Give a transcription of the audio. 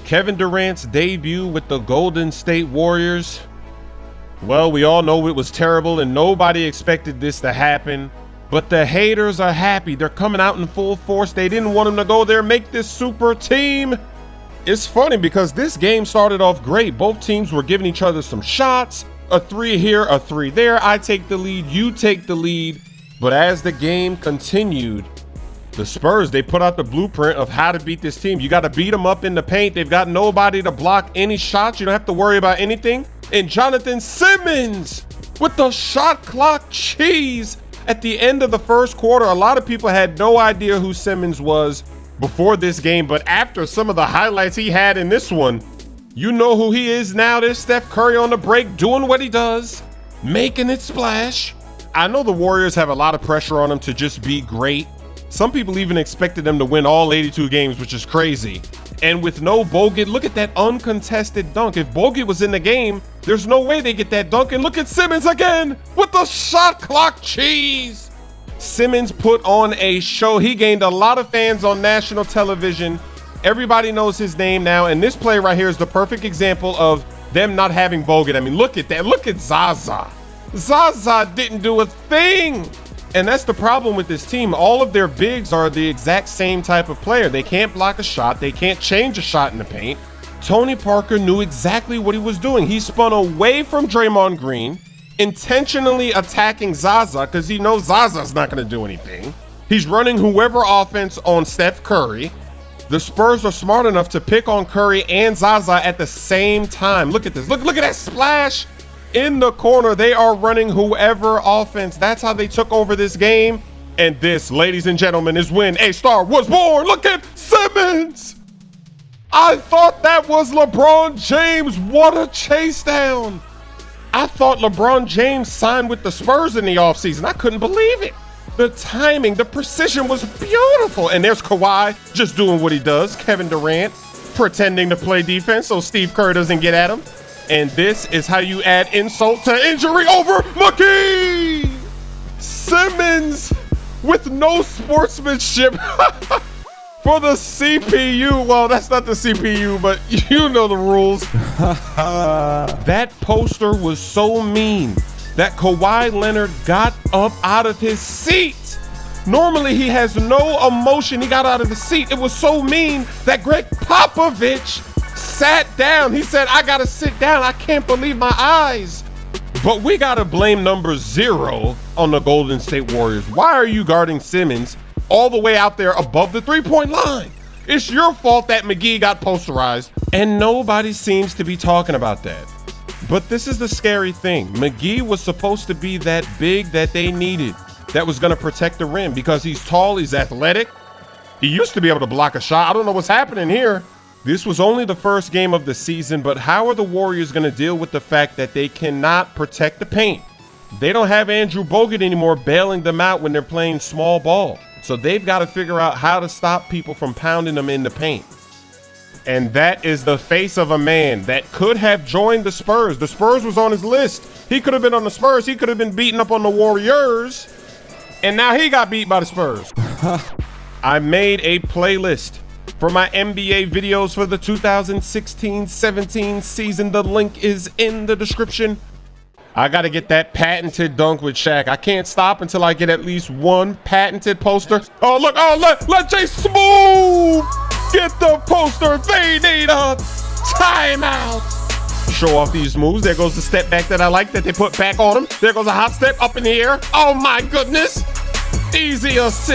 Kevin Durant's debut with the Golden State Warriors. Well, we all know it was terrible and nobody expected this to happen, but the haters are happy. They're coming out in full force. They didn't want him to go there, make this super team. It's funny because this game started off great. Both teams were giving each other some shots, a three here, a three there. I take the lead, you take the lead. But as the game continued, the Spurs, they put out the blueprint of how to beat this team. You got to beat them up in the paint. They've got nobody to block any shots. You don't have to worry about anything. And Jonathan Simmons with the shot clock cheese at the end of the first quarter. A lot of people had no idea who Simmons was before this game, but after some of the highlights he had in this one, you know who he is now. There's Steph Curry on the break doing what he does, making it splash. I know the Warriors have a lot of pressure on them to just be great. Some people even expected them to win all 82 games, which is crazy. And with no Bogut, look at that uncontested dunk. If Bogut was in the game, there's no way they get that dunk. And look at Simmons again with the shot clock cheese. Simmons put on a show. He gained a lot of fans on national television. Everybody knows his name now. And this play right here is the perfect example of them not having Bogut. I mean, look at that. Look at Zaza. Zaza didn't do a thing. And that's the problem with this team. All of their bigs are the exact same type of player. They can't block a shot. They can't change a shot in the paint. Tony Parker knew exactly what he was doing. He spun away from Draymond Green, intentionally attacking Zaza because he knows Zaza's not going to do anything. He's running whoever offense on Steph Curry. The Spurs are smart enough to pick on Curry and Zaza at the same time. Look at this. Look at that splash. In the corner, they are running whoever offense. That's how they took over this game. And this, ladies and gentlemen, is when a star was born. Look at Simmons. I thought that was LeBron James. What a chase down. I thought LeBron James signed with the Spurs in the offseason. I couldn't believe it. The timing, the precision was beautiful. And there's Kawhi just doing what he does. Kevin Durant pretending to play defense so Steve Kerr doesn't get at him. And this is how you add insult to injury over McGee. Simmons with no sportsmanship for the CPU. Well, that's not the CPU, but you know the rules. That poster was so mean that Kawhi Leonard got up out of his seat. Normally he has no emotion. He got out of his seat. It was so mean that Greg Popovich sat down. He said, I gotta sit down. I can't believe my eyes. But we gotta blame number 0 on the Golden State Warriors. Why are you guarding Simmons all the way out there above the three-point line? It's your fault that McGee got posterized, and nobody seems to be talking about that. But this is the scary thing. McGee was supposed to be that big that they needed, that was gonna protect the rim because he's tall, he's athletic. He used to be able to block a shot. I don't know what's happening here. This was only the first game of the season, but how are the Warriors going to deal with the fact that they cannot protect the paint? They don't have Andrew Bogut anymore bailing them out when they're playing small ball. So they've got to figure out how to stop people from pounding them in the paint. And that is the face of a man that could have joined the Spurs. The Spurs was on his list. He could have been on the Spurs. He could have been beaten up on the Warriors. And now he got beat by the Spurs. I made a playlist for my NBA videos for the 2016-17 season. The link is in the description. I got to get that patented dunk with Shaq. I can't stop until I get at least one patented poster. Oh, look. Oh, let Jay Smoove get the poster. They need a timeout. Show off these moves. There goes the step back that I like that they put back on him. There goes a hot step up in the air. Oh, my goodness. Easy assist.